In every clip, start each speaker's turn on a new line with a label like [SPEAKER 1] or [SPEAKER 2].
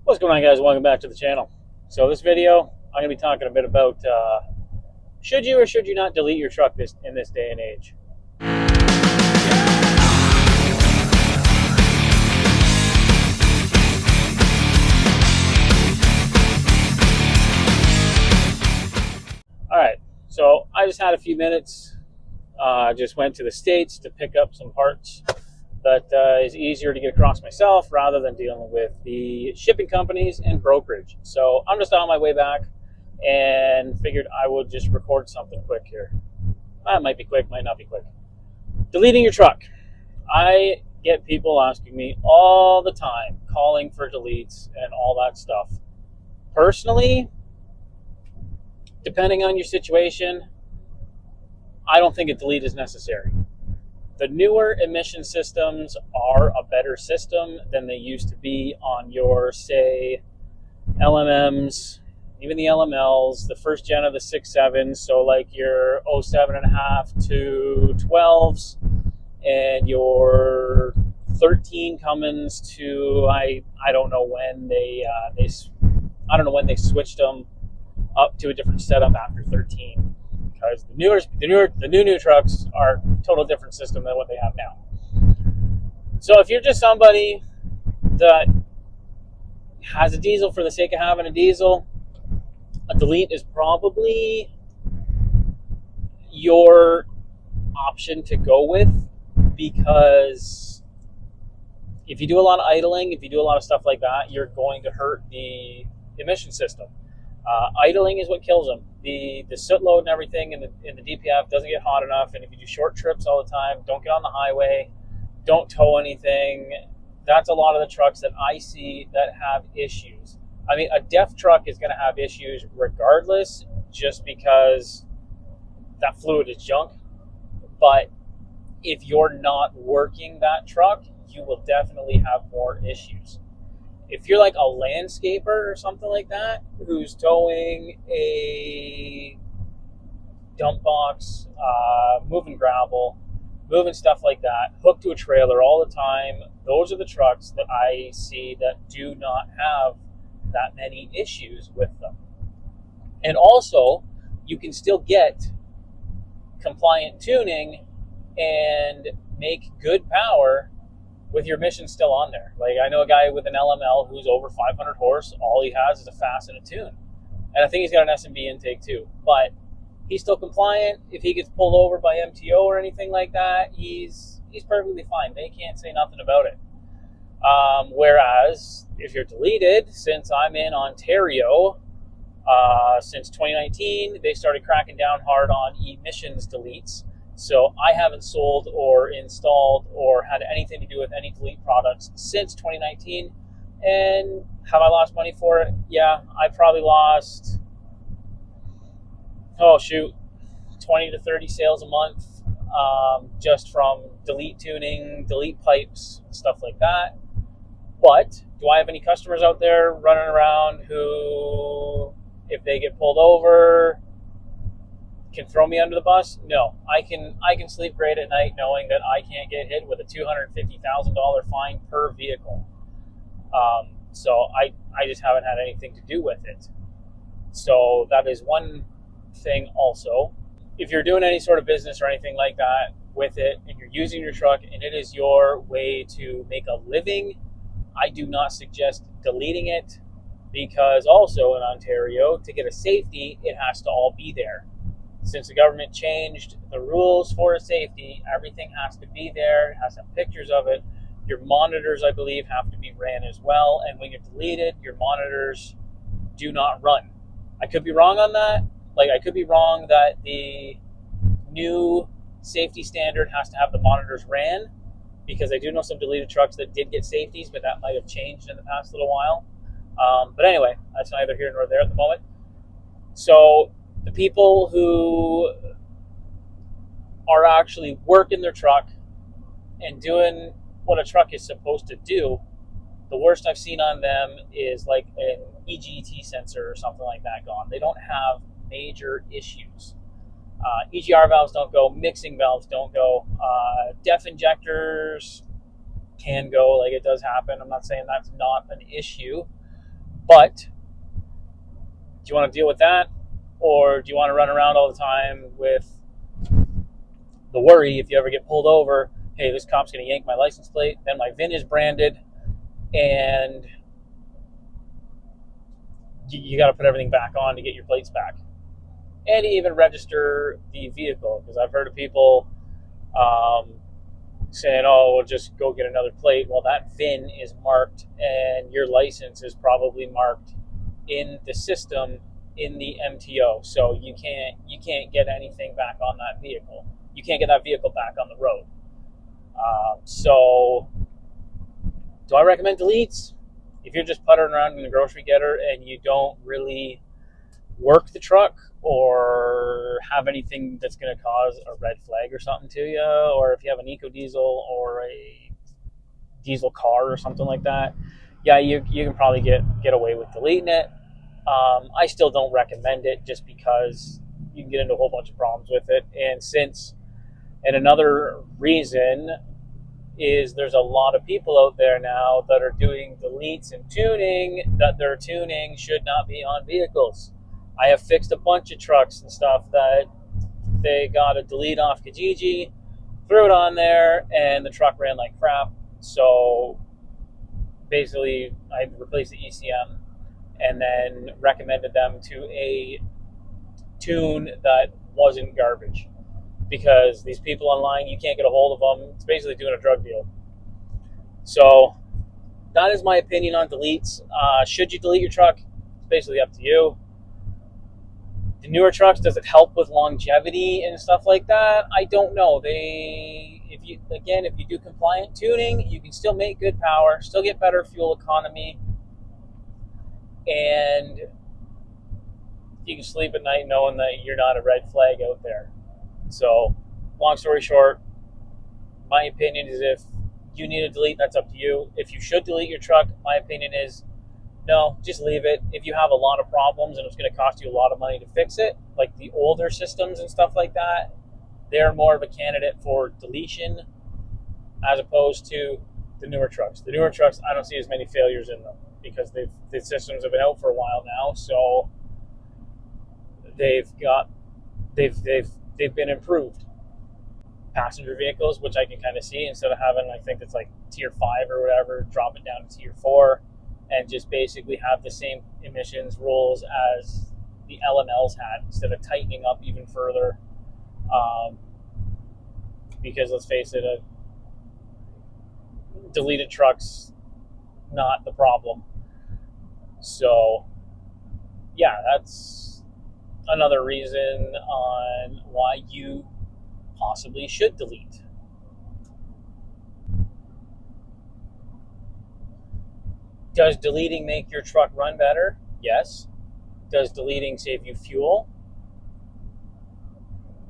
[SPEAKER 1] What's going on, guys? Welcome back to the channel. So this video, I'm going to be talking a bit about should you or should you not delete your truck in this day and age. All right, so I just had a few minutes. Just went to the States to pick up some parts that is easier to get across myself rather than dealing with the shipping companies and brokerage. So I'm just on my way back and figured I would just record something quick here. It might be quick, might not be quick. Deleting your truck. I get people asking me all the time, calling for deletes and all that stuff. Personally, depending on your situation, I don't think a delete is necessary. The newer emission systems are a better system than they used to be on your, say, LMMs, even the LMLs, the first gen of the 6.7s, so like your 07.5 to 12s, and your 13 Cummins to I don't know when they switched them up to a different setup after 13. Because the new trucks are a total different system than what they have now. So if you're just somebody that has a diesel for the sake of having a diesel, a delete is probably your option to go with, because if you do a lot of idling, if you do a lot of stuff like that, you're going to hurt the emission system. Idling is what kills them. The soot load and everything in the DPF doesn't get hot enough, and if you do short trips all the time, don't get on the highway, don't tow anything, that's a lot of the trucks that I see that have issues. I mean, a DEF truck is going to have issues regardless, just because that fluid is junk. But if you're not working that truck, you will definitely have more issues. If you're like a landscaper or something like that, who's towing a dump box, moving gravel, moving stuff like that, hooked to a trailer all the time, those are the trucks that I see that do not have that many issues with them. And also, you can still get compliant tuning and make good power with your emissions still on there. Like, I know a guy with an LML who's over 500 horse, all he has is a fast and a tune. And I think he's got an S&B intake too. But he's still compliant. If he gets pulled over by MTO or anything like that, he's perfectly fine. They can't say nothing about it. Whereas, if you're deleted, since I'm in Ontario, since 2019, they started cracking down hard on emissions deletes. So I haven't sold or installed or had anything to do with any delete products since 2019. And have I lost money for it? Yeah, I probably lost, 20 to 30 sales a month, just from delete tuning, delete pipes, stuff like that. But do I have any customers out there running around who, if they get pulled over, can throw me under the bus? No. I can sleep great at night knowing that I can't get hit with a $250,000 fine per vehicle. So I just haven't had anything to do with it. So that is one thing also. If you're doing any sort of business or anything like that with it, and you're using your truck and it is your way to make a living, I do not suggest deleting it, because also in Ontario, to get a safety, it has to all be there. Since the government changed the rules for a safety, everything has to be there. It has to have pictures of it. Your monitors, I believe, have to be ran as well. And when you're deleted, your monitors do not run. I could be wrong on that. Like, I could be wrong that the new safety standard has to have the monitors ran, because I do know some deleted trucks that did get safeties, but that might have changed in the past little while. But anyway, that's neither here nor there at the moment. So the people who are actually working their truck and doing what a truck is supposed to do, the worst I've seen on them is like an EGT sensor or something like that gone. They don't have major issues. EGR valves don't go, mixing valves don't go, DEF injectors can go, like it does happen. I'm not saying that's not an issue, But do you want to deal with that? Or do you want to run around all the time with the worry if you ever get pulled over, hey, this cop's going to yank my license plate, then my VIN is branded, and you got to put everything back on to get your plates back. And even register the vehicle, because I've heard of people saying, oh, we'll just go get another plate. Well, that VIN is marked, and your license is probably marked in the system in the MTO, so you can't get anything back on that vehicle. You can't get that vehicle back on the road. So, do I recommend deletes? If you're just puttering around in the grocery getter and you don't really work the truck or have anything that's going to cause a red flag or something to you, or if you have an eco diesel or a diesel car or something like that, yeah, you can probably get away with deleting it. I still don't recommend it just because you can get into a whole bunch of problems with it. And another reason is there's a lot of people out there now that are doing deletes and tuning that their tuning should not be on vehicles. I have fixed a bunch of trucks and stuff that they got a delete off Kijiji, threw it on there, and the truck ran like crap. So basically, I replaced the ECM and then recommended them to a tune that wasn't garbage. Because these people online, you can't get a hold of them. It's basically doing a drug deal. So that is my opinion on deletes. Should you delete your truck? It's basically up to you. The newer trucks, does it help with longevity and stuff like that? I don't know. If you do compliant tuning, you can still make good power, still get better fuel economy, and you can sleep at night knowing that you're not a red flag out there. So, long story short, my opinion is if you need to delete, that's up to you. If you should delete your truck, my opinion is no, just leave it. If you have a lot of problems and it's going to cost you a lot of money to fix it, like the older systems and stuff like that, they're more of a candidate for deletion as opposed to the newer trucks. The newer trucks, I don't see as many failures in them because the systems have been out for a while now, so they've been improved. Passenger vehicles, which I can kind of see, instead of having, I think it's like tier 5 or whatever, drop it down to tier 4 and just basically have the same emissions rules as the LMLs had instead of tightening up even further. Because let's face it, a deleted truck's not the problem. So, yeah, that's another reason on why you possibly should delete. Does deleting make your truck run better? Yes. Does deleting save you fuel?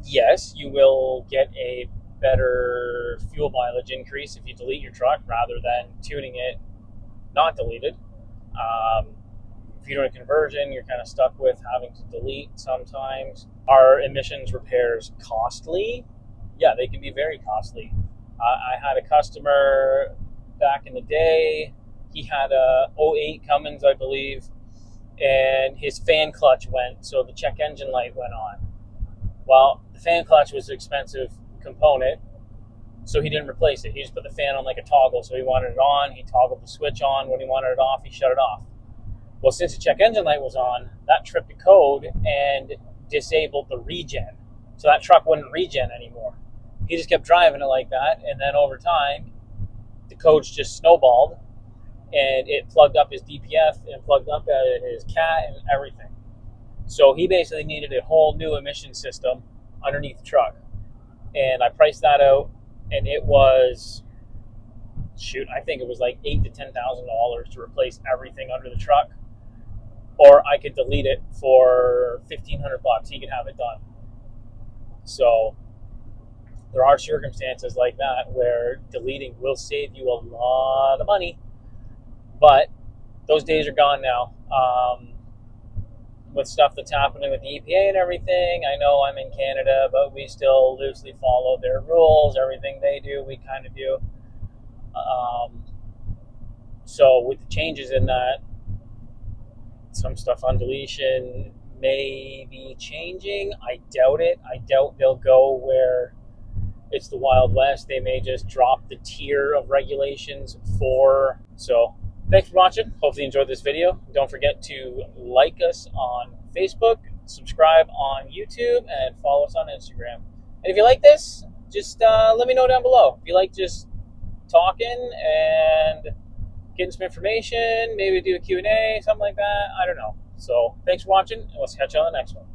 [SPEAKER 1] Yes, you will get a better fuel mileage increase if you delete your truck rather than tuning it not deleted. If you're doing a conversion, you're kind of stuck with having to delete sometimes. Are emissions repairs costly? Yeah, they can be very costly. I had a customer back in the day. He had a '08 Cummins, I believe, and his fan clutch went, so the check engine light went on. Well, the fan clutch was an expensive component, so he didn't replace it. He just put the fan on like a toggle. So he wanted it on, he toggled the switch on. When he wanted it off, he shut it off. Well, since the check engine light was on, that tripped a code and disabled the regen. So that truck wouldn't regen anymore. He just kept driving it like that, and then over time, the codes just snowballed, and it plugged up his DPF and plugged up his CAT and everything. So he basically needed a whole new emission system underneath the truck. And I priced that out, and it was, I think it was like $8,000 to $10,000 to replace everything under the truck. Or I could delete it for $1,500. He could have it done. So there are circumstances like that where deleting will save you a lot of money, but those days are gone now. With stuff that's happening with the EPA and everything, I know I'm in Canada, but we still loosely follow their rules. Everything they do, we kind of do. So with the changes in that, Some stuff on deletion may be changing. I doubt it. I doubt they'll go where it's the Wild West. They may just drop the tier of regulations for. So thanks for watching. Hopefully you enjoyed this video. Don't forget to like us on Facebook, subscribe on YouTube, and follow us on Instagram. And if you like this, just let me know down below. If you like just talking and getting some information, maybe do a Q&A, something like that. I don't know. So thanks for watching, and we'll catch you on the next one.